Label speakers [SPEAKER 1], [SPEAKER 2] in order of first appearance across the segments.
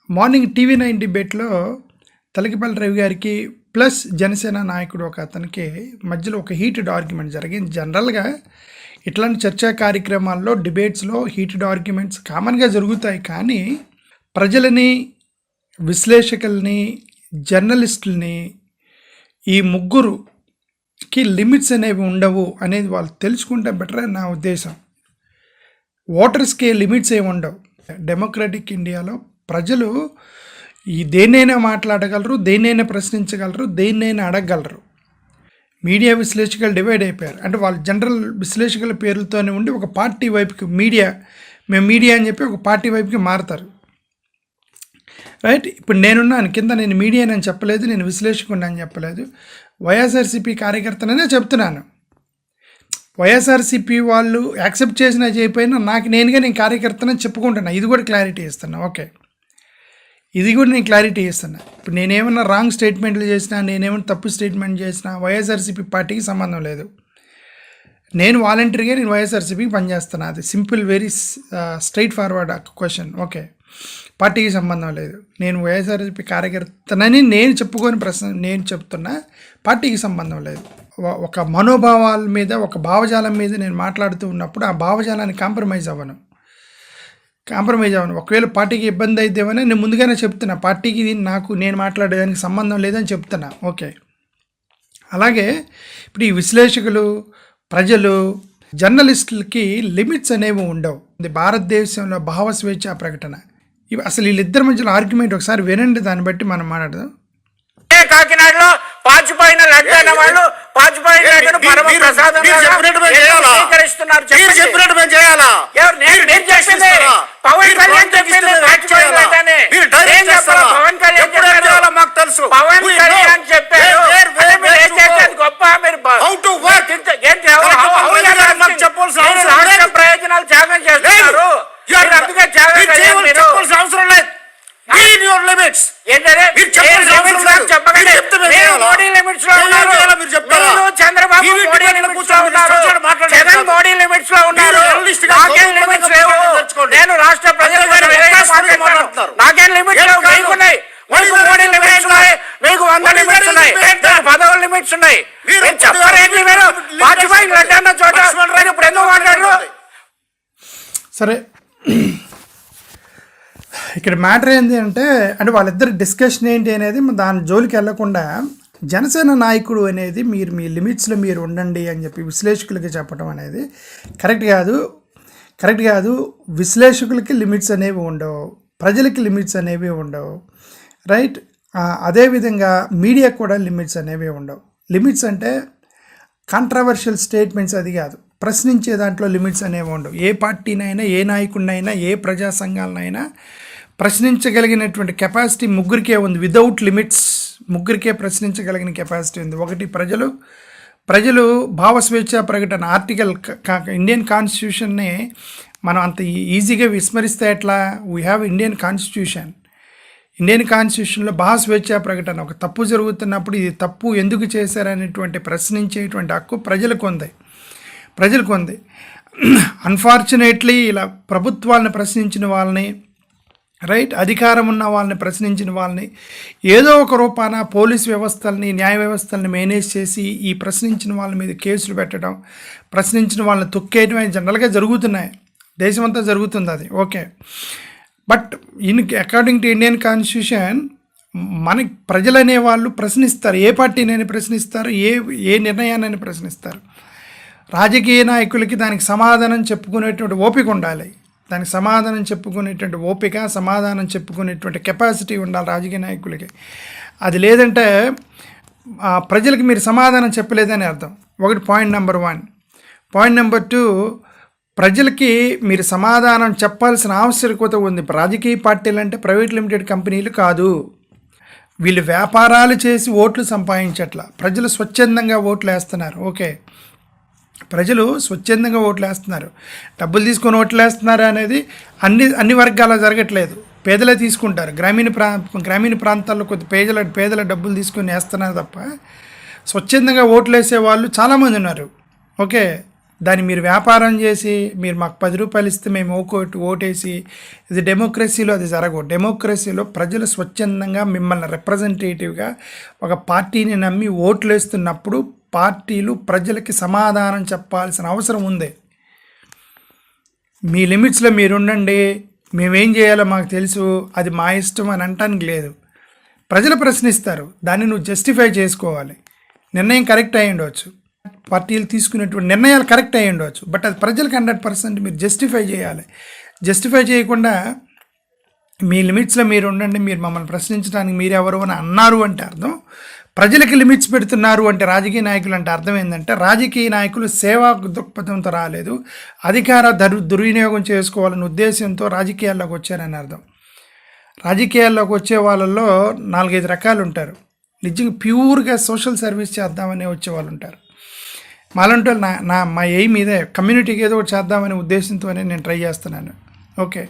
[SPEAKER 1] Morning TV9 డిబేట్లో తలకిపల్లి రవి గారికి plus Janasena నాయకుడు ఒక అతనికి మధ్యలో ఒక హీటెడ్ ఆర్గ్యుమెంట్ జరిగింది. జనరల్గా ఇట్లాంటి చర్చా కార్యక్రమాల్లో డిబేట్స్లో హీటెడ్ ఆర్గ్యుమెంట్స్ కామన్గా జరుగుతాయి. కానీ ప్రజలని, విశ్లేషకుల్ని, జర్నలిస్టుల్ని ఈ ముగ్గురుకి లిమిట్స్ అనేవి ఉండవు అనేది వాళ్ళు తెలుసుకుంటే బెటర్ అని నా ఉద్దేశం. ఓటర్స్కి లిమిట్స్ ఏమి ఉండవు. డెమోక్రటిక్ ఇండియాలో ప్రజలు ఈ దేన్నైనా మాట్లాడగలరు, దేన్నైనా ప్రశ్నించగలరు, దేన్నైనా అడగగలరు. మీడియా విశ్లేషకులు డివైడ్ అయిపోయారు. అంటే వాళ్ళు జనరల్ విశ్లేషకుల పేర్లతోనే ఉండి ఒక పార్టీ వైపుకి మేము మీడియా అని చెప్పి ఒక పార్టీ వైపుకి మారుతారు. రైట్. ఇప్పుడు నేనున్నాను కింద, నేను మీడియాని అని చెప్పలేదు, నేను విశ్లేషకుడిని అని చెప్పలేదు, వైఎస్ఆర్సీపీ కార్యకర్తననే చెప్తున్నాను. వైఎస్ఆర్సీపీ వాళ్ళు యాక్సెప్ట్ చేసినా చేయకపోయినా నేను కార్యకర్తనని చెప్పుకుంటున్నా. ఇది కూడా క్లారిటీ ఇస్తున్నా. ఓకే, ఇది కూడా నేను క్లారిటీ ఇస్తున్నా. ఇప్పుడు నేనేమన్నా రాంగ్ స్టేట్మెంట్లు చేసినా, నేనేమన్నా తప్పు స్టేట్మెంట్ చేసినా వైఎస్ఆర్సీపీ పార్టీకి సంబంధం లేదు. నేను వాలంటరీగా వైఎస్ఆర్సీపీకి పనిచేస్తున్నా. అది simple, very straight forward question. Okay, పార్టీకి సంబంధం లేదు. నేను వైఎస్ఆర్సీపీ కార్యకర్తనని నేను చెప్పుకొని నేను చెప్తున్నా, పార్టీకి సంబంధం లేదు. ఒక మనోభావాల మీద, ఒక భావజాలం మీద నేను మాట్లాడుతూ ఉన్నప్పుడు ఆ భావజాలాన్ని కాంప్రమైజ్ అవ్వను. ఒకవేళ పార్టీకి ఇబ్బంది అయితేమని నేను ముందుగానే చెప్తున్నా, పార్టీకి నేను మాట్లాడేదానికి సంబంధం లేదని చెప్తున్నా. ఓకే, అలాగే ఇప్పుడు ఈ విశ్లేషకులు, ప్రజలు, జర్నలిస్టులకి లిమిట్స్ అనేవి ఉండవు. ఇది భారతదేశంలో భావ స్వేచ్ఛ ప్రకటన. ఇవి అసలు వీళ్ళిద్దరి మధ్యలో ఆర్గ్యుమెంట్ ఒకసారి వినండి, దాన్ని బట్టి మనం మాట్లాడదాం.
[SPEAKER 2] కాకినాడలో పాచిపోయిన లడ్డు అన్న వాళ్ళు పాచిపోయిన లడ్డును పరమ ప్రసాదం స్వీకరిస్తున్నారు. పవన్ కళ్యాణ్ చెప్పింది పాచిపోయిన లడ్డనే. పవన్ కళ్యాణ్ చెప్పారు, మాకు తెలుసు. పవన్ కళ్యాణ్ చెప్పారు గొప్ప. మీరు రాష్ట్ర ప్రయోజనాలు త్యాగం చేస్తున్నారు. అవసరం లేదు. చంద్రబాబు జగన్ మోడీ లిమిట్స్ లో ఉన్నారు. నాకేం లిమిట్స్ లేవు. నేను రాష్ట్ర ప్రజలు నాకేం లిమిట్స్ లేవు. మీకున్నాయి. మీకు మోడీ లిమిట్స్ ఉన్నాయి, మీకు 100 లిమిట్స్ ఉన్నాయి, పదవుల లిమిట్స్ ఉన్నాయి. చెప్పరేంటి మీరు? వాజ్పేయి లడ్డన్న చోట ఇప్పుడు ఎందుకు మాట్లాడరు?
[SPEAKER 1] సరే, ఇక్కడ మ్యాటర్ ఏంటి అంటే వాళ్ళిద్దరి డిస్కషన్ ఏంటి అనేది దాని జోలికి వెళ్లకుండా జనసేన నాయకుడు అనేది మీరు మీ లిమిట్స్లో మీరు ఉండండి అని చెప్పి విశ్లేషకులకి చెప్పడం అనేది కరెక్ట్ కాదు. విశ్లేషకులకి లిమిట్స్ అనేవి ఉండవు, ప్రజలకి లిమిట్స్ అనేవి ఉండవు. రైట్. అదేవిధంగా మీడియా కూడా లిమిట్స్ అనేవి ఉండవు. లిమిట్స్ అంటే కాంట్రవర్షియల్ స్టేట్మెంట్స్ అది కాదు, ప్రశ్నించే దాంట్లో లిమిట్స్ అనేవి ఉండవు. ఏ పార్టీనైనా, ఏ నాయకుడినైనా, ఏ ప్రజా సంఘాలనైనా ప్రశ్నించగలిగినటువంటి కెపాసిటీ ముగ్గురికే ఉంది. వితౌట్ లిమిట్స్ ముగ్గురికే ప్రశ్నించగలిగిన కెపాసిటీ ఉంది. ఒకటి ప్రజలు భావస్వేచ్ఛ ప్రకటన ఆర్టికల్ ఇండియన్ కాన్స్టిట్యూషన్ని మనం అంత ఈజీగా విస్మరిస్తే ఎట్లా? వీ హ్యావ్ ఇండియన్ కాన్స్టిట్యూషన్లో భావస్వేచ్ఛ ప్రకటన. ఒక తప్పు జరుగుతున్నప్పుడు ఇది తప్పు ఎందుకు చేశారనేటువంటి ప్రశ్నించేటువంటి హక్కు ప్రజలకు ఉంది. అన్ఫార్చునేట్లీ ఇలా ప్రభుత్వాలను ప్రశ్నించిన వాళ్ళని, రైట్, అధికారం ఉన్న వాళ్ళని ప్రశ్నించిన వాళ్ళని ఏదో ఒక రూపాన పోలీస్ వ్యవస్థల్ని, న్యాయ వ్యవస్థల్ని మేనేజ్ చేసి ఈ ప్రశ్నించిన వాళ్ళ మీద కేసులు పెట్టడం, ప్రశ్నించిన వాళ్ళని తొక్కేయడం అని జనరల్గా జరుగుతున్నాయి. దేశమంతా జరుగుతుంది అది. Okay, but according to Indian constitution మనకి ప్రజలు అనేవాళ్ళు ప్రశ్నిస్తారు. ఏ పార్టీనైనా ప్రశ్నిస్తారు, ఏ నిర్ణయాన్ని ప్రశ్నిస్తారు. రాజకీయ నాయకులకి దానికి సమాధానం చెప్పుకునేటువంటి ఓపిక ఉండాలి. దానికి సమాధానం చెప్పుకునేటువంటి కెపాసిటీ ఉండాలి రాజకీయ నాయకులకి. అది లేదంటే ప్రజలకి మీరు సమాధానం చెప్పలేదని అర్థం. ఒకటి పాయింట్ నెంబర్ 1. పాయింట్ నెంబర్ 2, ప్రజలకి మీరు సమాధానం చెప్పాల్సిన ఆవశ్యకత ఉంది. రాజకీయ పార్టీలు అంటే ప్రైవేట్ లిమిటెడ్ కంపెనీలు కాదు. వీళ్ళు వ్యాపారాలు చేసి ఓట్లు సంపాదించట్లా. ప్రజలు స్వచ్ఛందంగా ఓట్లు వేస్తున్నారు. ఓకే, ప్రజలు స్వచ్ఛందంగా ఓట్లు వేస్తున్నారు. డబ్బులు తీసుకొని ఓట్లు వేస్తున్నారు అనేది అన్ని వర్గాల్లో జరగట్లేదు. పేదలే తీసుకుంటారు. గ్రామీణ ప్రాంతాల్లో కొద్ది పేదల డబ్బులు తీసుకొని వేస్తున్నారు తప్ప స్వచ్ఛందంగా ఓట్లు వేసే వాళ్ళు చాలామంది ఉన్నారు. ఓకే, దాన్ని మీరు వ్యాపారం చేసి మీరు మాకు 10 రూపాయలు ఇస్తే మేము ఓటేసి ఇది డెమోక్రసీలో అది జరగవు. డెమోక్రసీలో ప్రజలు స్వచ్ఛందంగా మిమ్మల్ని రిప్రజెంటేటివ్గా ఒక పార్టీని నమ్మి ఓట్లు వేస్తున్నప్పుడు పార్టీలు ప్రజలకి సమాధానం చెప్పాల్సిన అవసరం ఉంది. మీ లిమిట్స్లో మీరు ఉండండి, మేమేం చేయాలో మాకు తెలుసు, అది మా ఇష్టం అని అంటానికి లేదు. ప్రజలు ప్రశ్నిస్తారు, దాన్ని నువ్వు జస్టిఫై చేసుకోవాలి. నిర్ణయం కరెక్ట్ అయ్యి ఉండవచ్చు, పార్టీలు తీసుకునేటువంటి నిర్ణయాలు కరెక్ట్ అయ్యి ఉండవచ్చు, బట్ అది ప్రజలకు 100% మీరు జస్టిఫై చేయాలి. జస్టిఫై చేయకుండా మీ లిమిట్స్లో మీరు ఉండండి, మీరు మమ్మల్ని ప్రశ్నించడానికి మీరెవరు అని అన్నారు అంటే అర్థం ప్రజలకి లిమిట్స్ పెడుతున్నారు అంటే రాజకీయ నాయకులు అంటే అర్థం ఏంటంటే రాజకీయ నాయకులు సేవా దృక్పథంతో రాలేదు, అధికార దుర్వినియోగం చేసుకోవాలనే ఉద్దేశంతో రాజకీయాల్లోకి వచ్చారని అర్థం. రాజకీయాల్లోకి వచ్చే వాళ్ళల్లో 4-5 రకాలు ఉంటారు. నిజంగా ప్యూర్గా సోషల్ సర్వీస్ చేద్దామని వచ్చే వాళ్ళు ఉంటారు. మాలంటే మా ఎయిమ్ ఇదే, కమ్యూనిటీకి ఏదో ఒకటి చేద్దామనే ఉద్దేశంతోనే నేను ట్రై చేస్తున్నాను. ఓకే,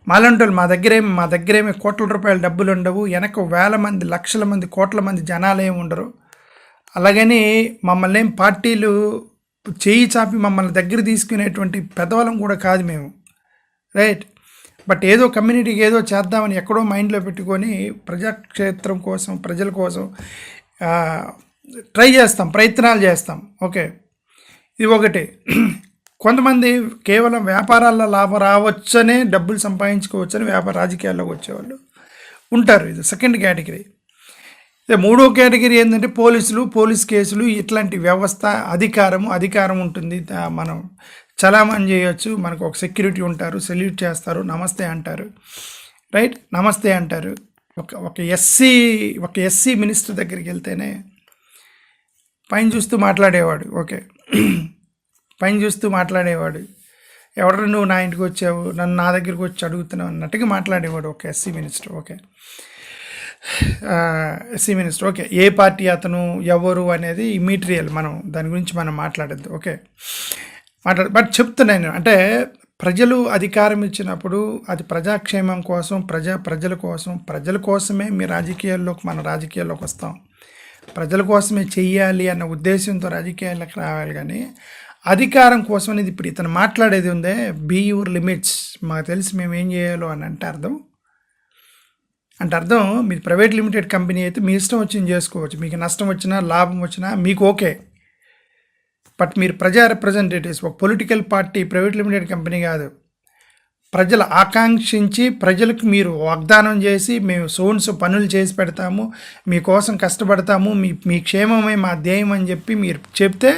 [SPEAKER 1] మాలంటోళ్ళు మా దగ్గరేమి కోట్ల రూపాయల డబ్బులు ఉండవు, వెనక వేల మంది లక్షల మంది కోట్ల మంది జనాలు ఏమి ఉండరు. అలాగని మమ్మల్ని ఏం పార్టీలు చేయి చాపి మమ్మల్ని దగ్గర తీసుకునేటువంటి పెద్దవాళ్ళం కూడా కాదు మేము, రైట్. బట్ ఏదో కమ్యూనిటీకి ఏదో చేద్దామని ఎక్కడో మైండ్లో పెట్టుకొని ప్రజాక్షేత్రం కోసం ప్రజల కోసం ట్రై చేస్తాం, ప్రయత్నాలు చేస్తాం. ఓకే, ఇది ఒకటి. కొంతమంది కేవలం వ్యాపారాల్లో లాభం రావచ్చనే డబ్బులు సంపాదించుకోవచ్చని రాజకీయాల్లోకి వచ్చేవాళ్ళు ఉంటారు. ఇది సెకండ్ కేటగిరీ. ఇదే మూడో కేటగిరీ ఏంటంటే పోలీస్ కేసులు, ఇట్లాంటి వ్యవస్థ, అధికారం ఉంటుంది. మనం చలామణి చేయొచ్చు, మనకు ఒక సెక్యూరిటీ ఉంటారు, సెల్యూట్ చేస్తారు, నమస్తే అంటారు, రైట్, నమస్తే అంటారు. ఒక ఎస్సీ మినిస్టర్ దగ్గరికి వెళ్తేనే పైన చూస్తూ మాట్లాడేవాడు. ఓకే, పైన చూస్తూ మాట్లాడేవాడు, ఎవరు నువ్వు నా ఇంటికి వచ్చావు, నన్ను నా దగ్గరికి వచ్చి అడుగుతున్నావు అన్నట్టుగా మాట్లాడేవాడు ఒక SC minister. Okay, SC minister. Okay, ఏ పార్టీ అతను ఎవరు అనేది ఇమ్మీటీరియల్, మనం దాని గురించి మనం మాట్లాడద్దు. ఓకే, బట్ చెప్తున్నాను అంటే ప్రజలు అధికారం ఇచ్చినప్పుడు అది ప్రజాక్షేమం కోసం, ప్రజల కోసమే మన రాజకీయాల్లోకి వస్తాం, ప్రజల కోసమే చెయ్యాలి అన్న ఉద్దేశంతో రాజకీయాల్లోకి రావాలి. కానీ అధికారం కోసం అనేది ఇప్పుడు ఇతను మాట్లాడేది ఉందే, బీ యువర్ లిమిట్స్, మాకు తెలిసి మేము ఏం చేయాలో అని అంటే అర్థం మీరు ప్రైవేట్ లిమిటెడ్ కంపెనీ అయితే మీ ఇష్టం వచ్చింది చేసుకోవచ్చు, మీకు నష్టం వచ్చినా లాభం వచ్చినా మీకు ఓకే. బట్ మీరు ప్రజా రిప్రజెంటేటివ్స్, ఒక political party private limited company కాదు. ప్రజలు ఆకాంక్షించి ప్రజలకు మీరు వాగ్దానం చేసి మేము సోన్స్ పనులు చేసి పెడతాము, మీకోసం కష్టపడతాము, మీ క్షేమమే మా ధ్యేయం అని చెప్పి మీరు చెప్తే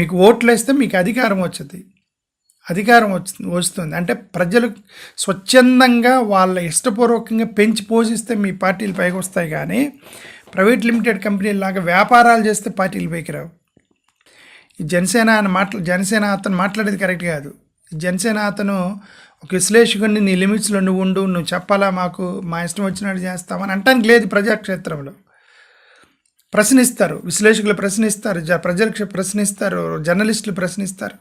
[SPEAKER 1] మీకు ఓట్లు వేస్తే మీకు అధికారం వస్తుంది. అంటే ప్రజలు స్వచ్ఛందంగా వాళ్ళ ఇష్టపూర్వకంగా పెంచి పోషిస్తే మీ పార్టీలు పైకి వస్తాయి. కానీ ప్రైవేట్ లిమిటెడ్ కంపెనీలాగా వ్యాపారాలు చేస్తే పార్టీలు పైకి రావు. ఈ జనసేన అతను మాట్లాడేది కరెక్ట్ కాదు. జనసేన అతను ఒక విశ్లేషకుడిని, నీ లిమిట్స్లో నువ్వు ఉండు, నువ్వు చెప్పాలా, మాకు మా ఇష్టం వచ్చినట్టు చేస్తామని అంటానికి లేదు. ప్రజాక్షేత్రంలో ప్రశ్నిస్తారు, విశ్లేషకులు ప్రశ్నిస్తారు, ప్రజలు ప్రశ్నిస్తారు, జర్నలిస్టులు ప్రశ్నిస్తారు.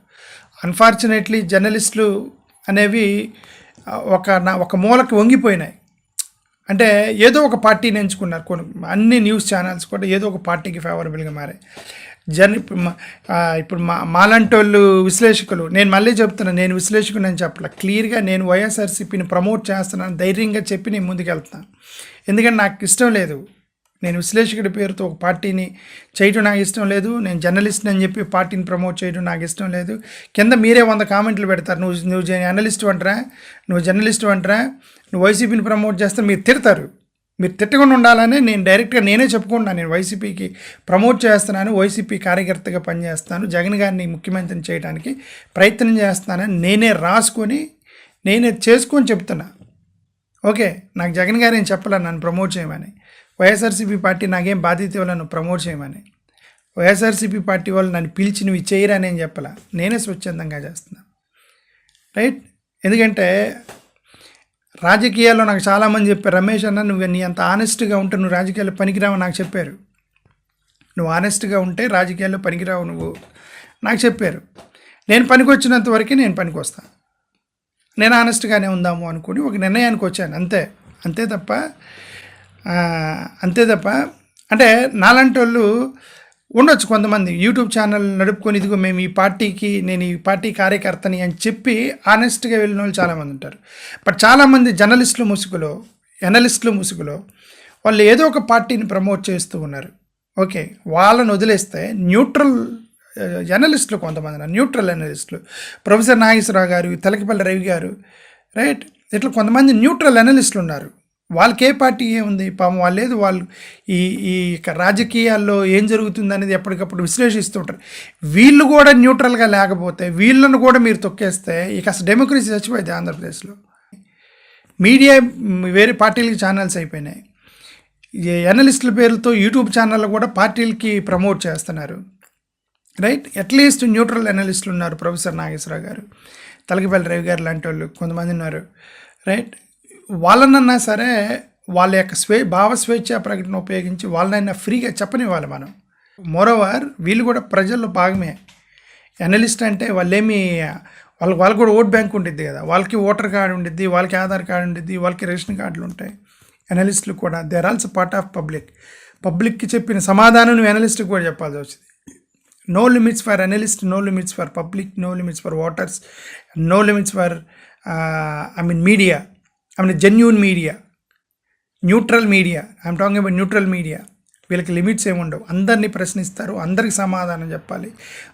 [SPEAKER 1] అన్ఫార్చునేట్లీ జర్నలిస్టులు అనేవి ఒక మూలకి వంగిపోయినాయి. అంటే ఏదో ఒక పార్టీని ఎంచుకున్నారు. అన్ని న్యూస్ ఛానల్స్ కూడా ఏదో ఒక పార్టీకి ఫేవరబుల్గా మారాయి. ఇప్పుడు మాలాంటి వాళ్ళు విశ్లేషకులు, నేను మళ్ళీ చెప్తున్నాను, నేను విశ్లేషకుని అని చెప్పలే, క్లియర్గా నేను వైఎస్ఆర్సీపీని ప్రమోట్ చేస్తున్నాను ధైర్యంగా చెప్పి నేను ముందుకు వెళ్తున్నాను. ఎందుకంటే నాకు ఇష్టం లేదు, నేను విశ్లేషకుడి పేరుతో ఒక పార్టీని చేయడం నాకు ఇష్టం లేదు. నేను జర్నలిస్ట్ అని చెప్పి పార్టీని ప్రమోట్ చేయడం నాకు ఇష్టం లేదు. కింద మీరే 100 కామెంట్లు పెడతారు, నువ్వు జర్నలిస్ట్ అంటారా, నువ్వు జర్నలిస్ట్ అంటారా, నువ్వు వైసీపీని ప్రమోట్ చేస్తే మీరు తిడతారు. మీరు తిట్టకుండా ఉండాలని నేను డైరెక్ట్గా నేనే చెప్పుకుంటున్నాను. నేను వైసీపీకి ప్రమోట్ చేస్తున్నాను, వైసీపీ కార్యకర్తగా పనిచేస్తాను, జగన్ గారిని ముఖ్యమంత్రిని చేయడానికి ప్రయత్నం చేస్తానని నేనే రాసుకొని నేనే చేసుకొని చెప్తున్నా. ఓకే, నాకు జగన్ గారు ఏం చెప్పలే నన్ను ప్రమోట్ చేయమని, వైఎస్ఆర్సీపీ పార్టీ నాకేం బాధ్యత ఇవ్వాలని ప్రమోట్ చేయమని, వైఎస్ఆర్సీపీ పార్టీ వాళ్ళు నన్ను పిలిచి నువ్వు చేయరా అని ఏం చెప్పాల, నేనే స్వచ్ఛందంగా చేస్తున్నా, రైట్. ఎందుకంటే రాజకీయాల్లో నాకు చాలామంది చెప్పారు, రమేష్ అన్న నువ్వు నీ అంత ఆనెస్ట్గా ఉంటే నువ్వు రాజకీయాల్లో పనికిరావు నాకు చెప్పారు. నువ్వు ఆనెస్ట్గా ఉంటే రాజకీయాల్లో పనికిరావు నువ్వు నాకు చెప్పారు. నేను పనికి వచ్చినంత వరకు నేను పనికి వస్తాను, నేను ఆనెస్ట్గానే ఉందాము అనుకుని ఒక నిర్ణయానికి వచ్చాను, అంతే తప్ప అంటే నాలాంటి వాళ్ళు ఉండొచ్చు కొంతమంది యూట్యూబ్ ఛానల్ నడుపుకొని ఇదిగో మేము ఈ పార్టీకి నేను ఈ పార్టీ కార్యకర్తని అని చెప్పి ఆనెస్ట్గా వెళ్ళిన వాళ్ళు చాలామంది ఉంటారు. బట్ చాలామంది జర్నలిస్టులు ముసుగులో ఎనలిస్టులు ముసుగులో వాళ్ళు ఏదో ఒక పార్టీని ప్రమోట్ చేస్తూ ఉన్నారు. ఓకే, వాళ్ళని వదిలేస్తే న్యూట్రల్ ఎనలిస్టులు కొంతమంది న్యూట్రల్ ఎనలిస్టులు ప్రొఫెసర్ నాగేశ్వరరావు గారు, తలకిపల్లి రవి గారు, రైట్, ఇట్లా కొంతమంది న్యూట్రల్ ఎనలిస్టులు ఉన్నారు. వాళ్ళకి ఏ పార్టీ ఏముంది పాపం, వాళ్ళు లేదు, వాళ్ళు ఈ ఈ రాజకీయాల్లో ఏం జరుగుతుంది అనేది ఎప్పటికప్పుడు విశ్లేషిస్తూ ఉంటారు. వీళ్ళు కూడా న్యూట్రల్గా లేకపోతే వీళ్ళను కూడా మీరు తొక్కేస్తే ఇక అసలు డెమోక్రసీ చచ్చిపోయింది ఆంధ్రప్రదేశ్లో. మీడియా వేరే పార్టీలకి ఛానల్స్ అయిపోయినాయి. ఎనలిస్టుల పేర్లతో యూట్యూబ్ ఛానళ్ళు కూడా పార్టీలకి ప్రమోట్ చేస్తున్నారు, రైట్. అట్లీస్ట్ న్యూట్రల్ ఎనలిస్టులు ఉన్నారు, ప్రొఫెసర్ నాగేశ్వరరావు గారు, తలకిపల్లి రవి గారు లాంటి వాళ్ళు కొంతమంది ఉన్నారు, రైట్. వాళ్ళనన్నా సరే వాళ్ళ యొక్క భావ స్వేచ్ఛా ప్రకటన ఉపయోగించి వాళ్ళనైనా ఫ్రీగా చెప్పనివ్వాలి మనం. మోరోవర్ వీళ్ళు కూడా ప్రజల్లో భాగమే. ఎనలిస్ట్ అంటే వాళ్ళేమి వాళ్ళకి కూడా ఓట్ బ్యాంక్ ఉంటుంది కదా, వాళ్ళకి ఓటర్ కార్డు ఉంటుంది, వాళ్ళకి ఆధార్ కార్డు ఉంటుంది, వాళ్ళకి రేషన్ కార్డులు ఉంటాయి. ఎనలిస్టులు కూడా they are also part of పబ్లిక్కి చెప్పిన సమాధానం నువ్వు ఎనలిస్ట్కి కూడా చెప్పాల్సి వచ్చింది. No limits for analyst, no limits for public, no limits for voters, no limits for media, genuine media, neutral media. I'm talking about neutral media. వీళ్ళకి లిమిట్స్ ఏముండవు, అందరినీ ప్రశ్నిస్తారు, అందరికి సమాధానం చెప్పాలి.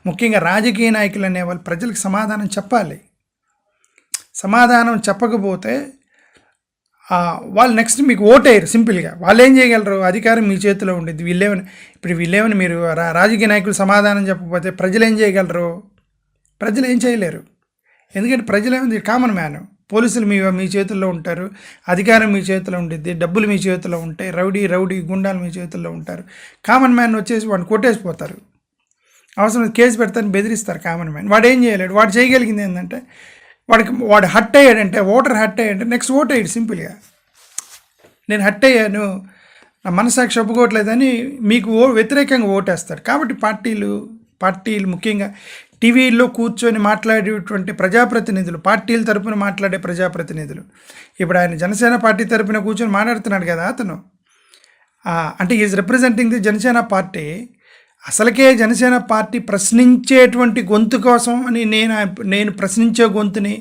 [SPEAKER 1] ముఖ్యంగా రాజకీయ నాయకులు అనేవాళ్ళు ప్రజలకు సమాధానం చెప్పాలి. సమాధానం చెప్పకపోతే వాళ్ళు నెక్స్ట్ మీకు ఓటేయరు. సింపుల్గా వాళ్ళు ఏం చేయగలరు, అధికారం మీ చేతిలో ఉండేది. వీళ్ళేమని మీరు రాజకీయ నాయకులు సమాధానం చెప్పకపోతే ప్రజలు ఏం చేయగలరు? ప్రజలు ఏం చేయలేరు. ఎందుకంటే ప్రజలు ఏమైంది, కామన్ మ్యాన్. పోలీసులు మీ చేతుల్లో ఉంటారు, అధికారం మీ చేతిలో ఉంటుంది, డబ్బులు మీ చేతిలో ఉంటాయి, రౌడీ గుండాలు మీ చేతుల్లో ఉంటారు. కామన్ మ్యాన్ వచ్చేసి వాడిని కొట్టేసిపోతారు, అవసరం కేసు పెడతారని బెదిరిస్తారు. కామన్ మ్యాన్ వాడు ఏం చేయలేడు. వాడు చేయగలిగింది ఏంటంటే వాడు హట్ అయ్యాడంటే, ఓటర్ హట్ అయ్యాడంటే నెక్స్ట్ ఓట్ అయ్యాడు. సింపుల్గా నేను హట్ అయ్యాను, నా మనసాక్షి ఒప్పుకోవట్లేదని మీకు వ్యతిరేకంగా ఓటేస్తారు. కాబట్టి పార్టీలు ముఖ్యంగా టీవీల్లో కూర్చొని మాట్లాడేటువంటి ప్రజాప్రతినిధులు, పార్టీల తరపున మాట్లాడే ప్రజాప్రతినిధులు, ఇప్పుడు ఆయన జనసేన పార్టీ తరపున కూర్చొని మాట్లాడుతున్నాడు కదా అతను, అంటే is representing the Janasena party. అసలుకే జనసేన పార్టీ ప్రశ్నించేటువంటి గొంతు కోసం అని నేను ప్రశ్నించే గొంతుని,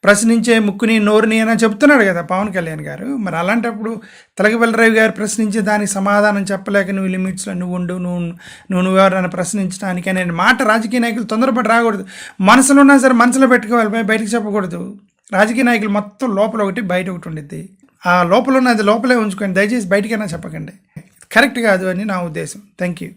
[SPEAKER 1] ప్రశ్నించే ముక్కుని, నోరుని అని చెప్తున్నాడు కదా పవన్ కళ్యాణ్ గారు. మరి అలాంటప్పుడు తలకిపల్లి రవి గారు ప్రశ్నించి దానికి సమాధానం చెప్పలేక నువ్వు లిమిట్స్లో నువ్వు ఎవరైనా ప్రశ్నించడానికి అనే మాట రాజకీయ నాయకులు తొందరపడి రాకూడదు. మనసులో ఉన్నా సరే మనసులో పెట్టుకోవాలి, బయటకు చెప్పకూడదు. రాజకీయ నాయకులు మొత్తం లోపల ఒకటి బయట ఒకటి ఉండిద్ది. ఆ లోపల ఉన్నది లోపలే ఉంచుకోండి, దయచేసి బయటికైనా చెప్పకండి. కరెక్ట్ కాదు అని నా ఉద్దేశం. Thank you.